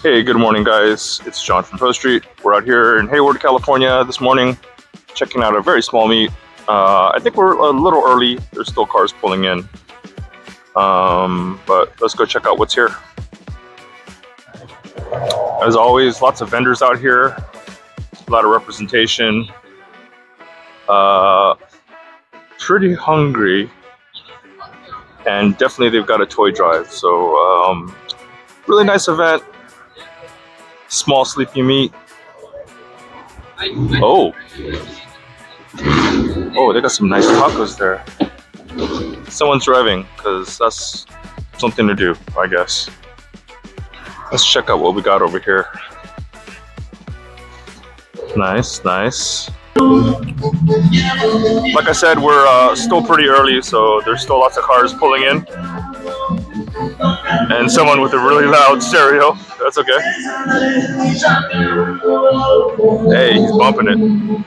Hey, good morning, guys. It's John from Post Street. We're out here in Hayward, California this morning, checking out a very small meet. I think we're a little early. There's still cars pulling in. But let's go check out what's here. As always, lots of vendors out here. A lot of representation. Pretty hungry. And definitely they've got a toy drive. So, really nice event. Small sleepy meat. Oh, they got some nice tacos there. Someone's driving because that's something to do, I guess. Let's check out what we got over here. Nice. Like I said, we're still pretty early, so there's still lots of cars pulling in. And someone with a really loud stereo. That's okay. Hey, he's bumping it. Man,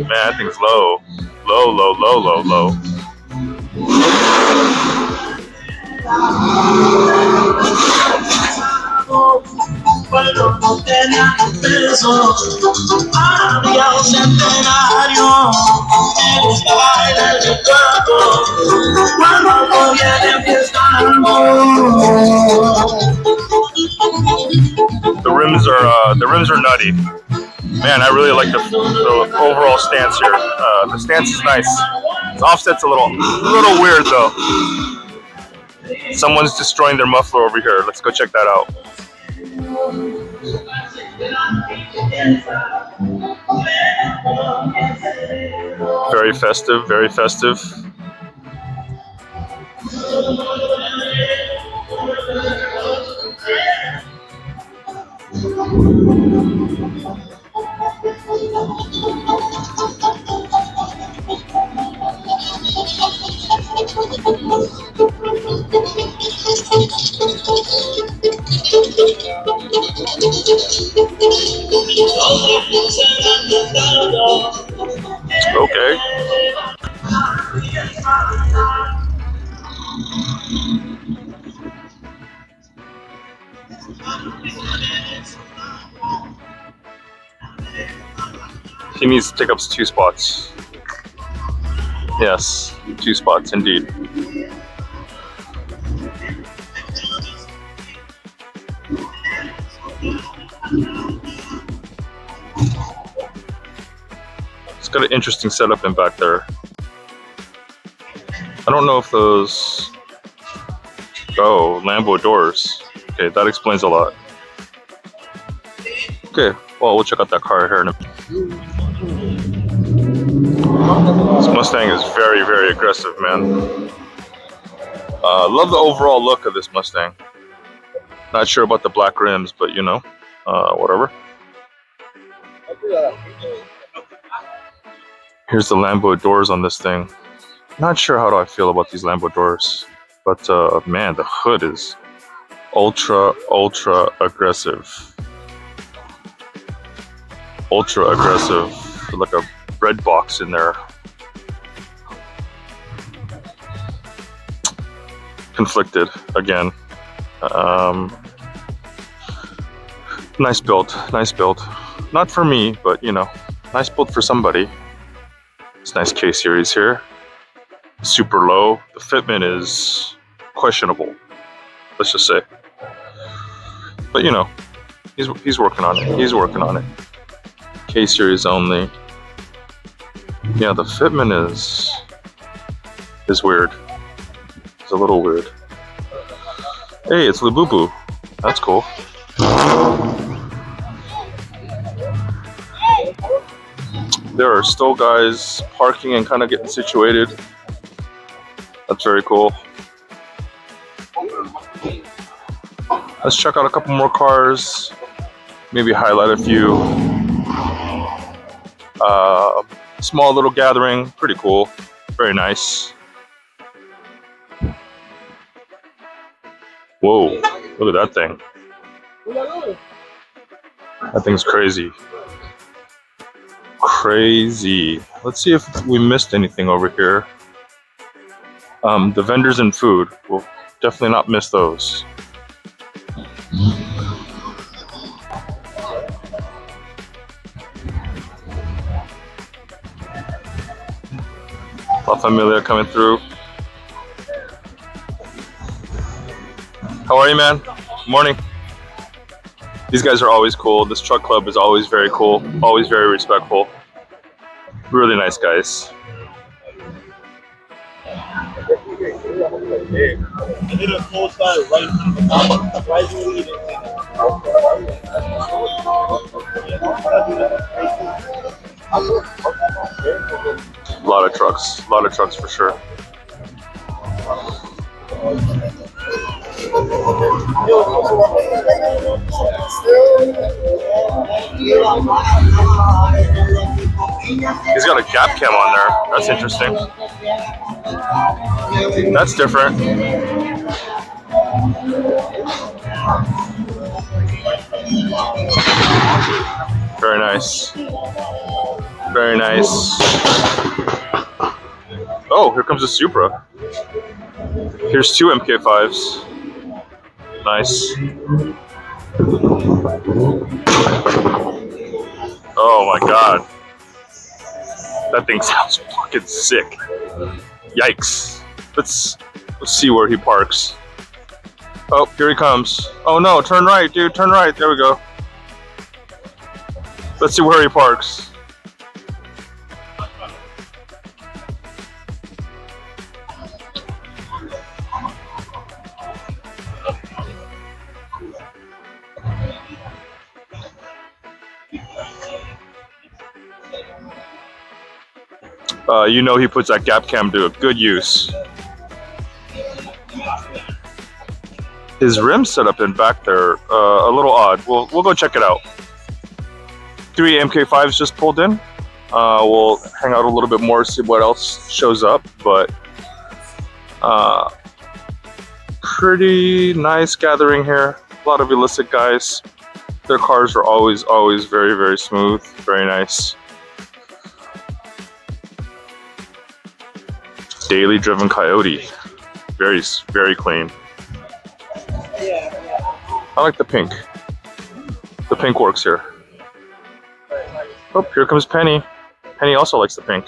that thing's low. Low. The rims are nutty. Man, I really like the overall stance here. The stance is nice. The offset's a little weird though. Someone's destroying their muffler over here. Let's go check that out. Very festive, very festive. Okay. He needs to take up 2 spots. Yes, 2 spots indeed. It's got an interesting setup in back there. I don't know if those... Oh, Lambo doors. Okay, that explains a lot. Okay, well, we'll check out that car here in a minute. This Mustang is very, very aggressive, man. Love the overall look of this Mustang. Not sure about the black rims, but you know, whatever. Here's the Lambo doors on this thing. Not sure how do I feel about these Lambo doors, but man, the hood is ultra aggressive. Ultra aggressive, like a bread box in there. Conflicted again. Nice build. Not for me, but you know, nice build for somebody. It's nice K series here. Super low. The fitment is questionable, let's just say. But you know, he's working on it. K series only. Yeah, the fitment is weird. It's a little weird. Hey, it's Labubu. That's cool. There are still guys parking and kind of getting situated. That's very cool. Let's check out a couple more cars. Maybe highlight a few. Small little gathering. Pretty cool. Very nice. Whoa, look at that thing. That thing's crazy. Let's see if we missed anything over here. The vendors and food. We'll definitely not miss those. La Familia coming through. How are you, man? Morning. These guys are always cool. This truck club is always very cool, always very respectful. Really nice guys. A lot of trucks for sure. He's got a gap cam on there. That's interesting. That's different. Very nice. Very nice. Oh, here comes a Supra. Here's two MK5s. Nice. Oh my god. That thing sounds fucking sick. Yikes. Let's see where he parks. Oh, here he comes. Oh no, turn right, dude, turn right. There we go. Let's see where he parks. You know he puts that gap cam to a good use. His rim setup in back there, a little odd. We'll go check it out. 3 MK5s just pulled in. We'll hang out a little bit more, see what else shows up. But pretty nice gathering here. A lot of illicit guys. Their cars are always very, very smooth. Very nice. Daily driven Coyote. Very, very clean. I like the pink. The pink works here. Oh, here comes Penny. Penny also likes the pink.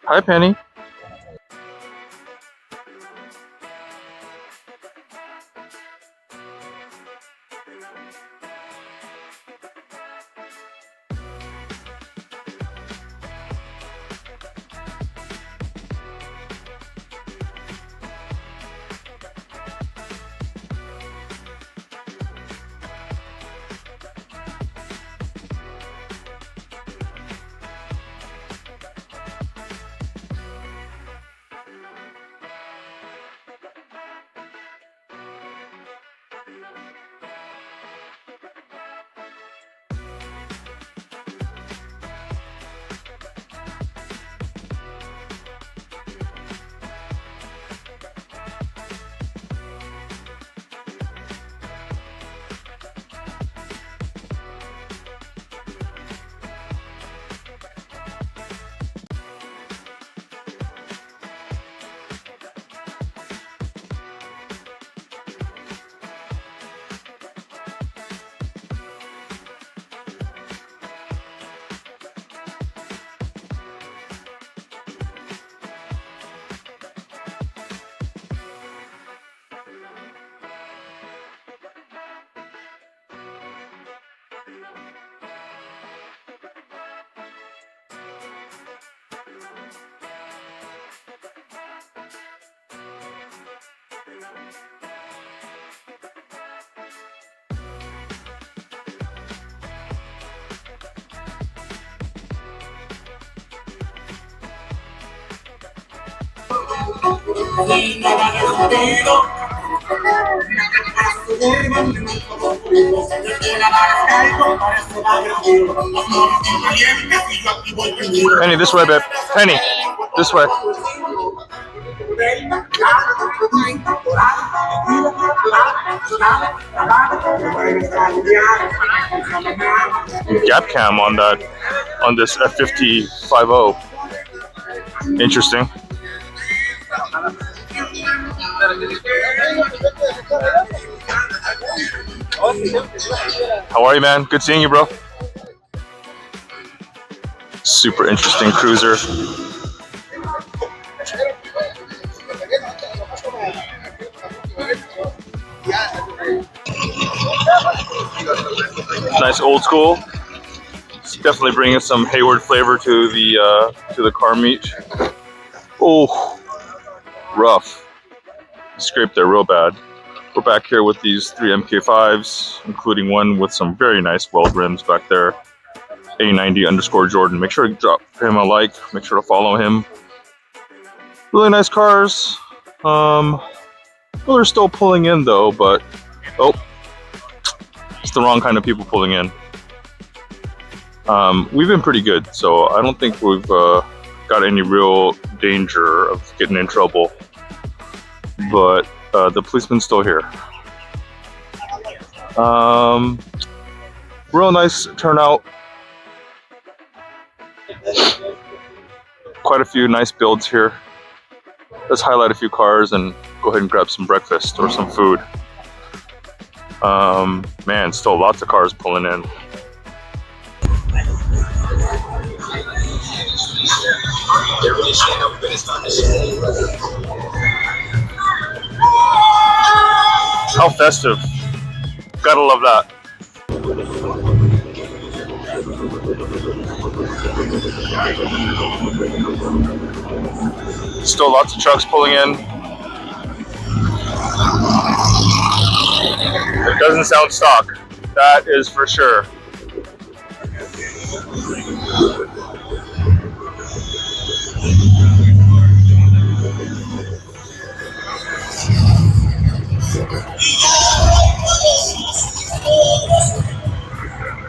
Hi, Penny. Penny, this way, babe. Penny, this way. Gap cam on this F50 50. Interesting. How are you, man? Good seeing you, bro. Super interesting cruiser. Nice old school. It's definitely bringing some Hayward flavor to the car meet. Oh, rough. Scraped there real bad. We're back here with these 3 MK5s, including one with some very nice weld rims back there. A90_Jordan. Make sure to drop him a like. Make sure to follow him. Really nice cars. Well, they're still pulling in though, but oh, it's the wrong kind of people pulling in. We've been pretty good, so I don't think we've got any real danger of getting in trouble. But the policeman's still here. Real nice turnout. Quite a few nice builds here. Let's highlight a few cars and go ahead and grab some breakfast or some food. Man, still lots of cars pulling in. How festive. Gotta love that. Still lots of trucks pulling in. It doesn't sound stock. That is for sure.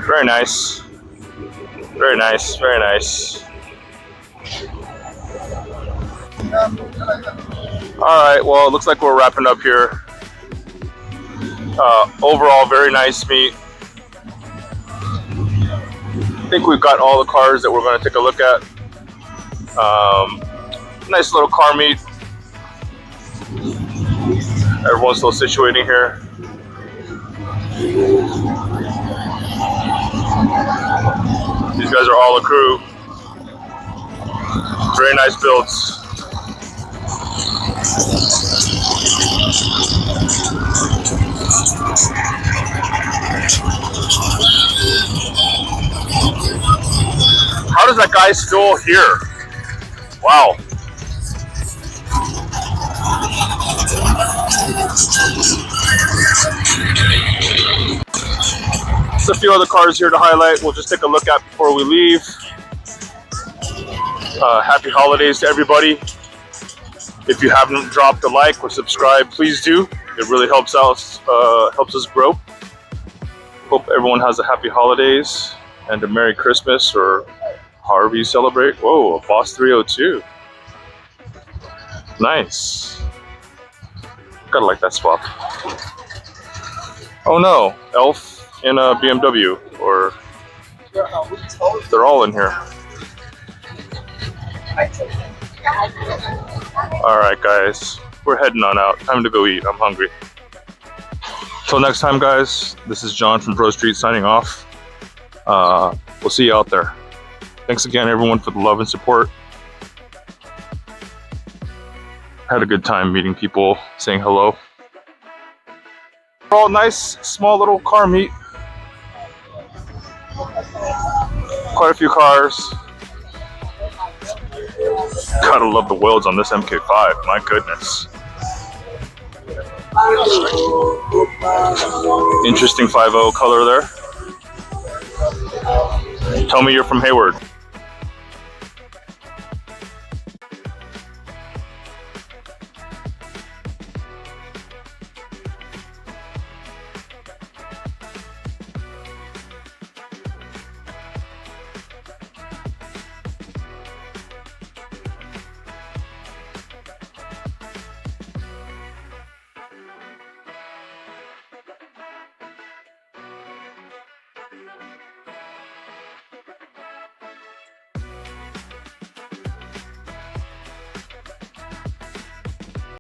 Very nice. Very nice, very nice. Alright, well, it looks like we're wrapping up here. Overall, very nice meet. I think we've got all the cars that we're going to take a look at. Nice little car meet. Everyone's still situating here. These guys are all a crew. Very nice builds. How does that guy still here? Wow. There's a few other cars here to highlight. We'll just take a look at before we leave. Happy holidays to everybody. If you haven't dropped a like or subscribe, please do. It really helps us grow. Hope everyone has a happy holidays and a Merry Christmas or however you celebrate. Whoa, a Boss 302. Nice. Gotta like that swap. Oh no, Elf in a BMW, or they're all in here. Alright guys, we're heading on out. Time to go eat, I'm hungry. Till next time guys, this is John from Bro Street signing off. We'll see you out there. Thanks again everyone for the love and support. Had a good time meeting people, saying hello. All nice, small little car meet. Quite a few cars. Gotta love the welds on this MK5, my goodness. Interesting 5.0 color there. Tell me you're from Hayward.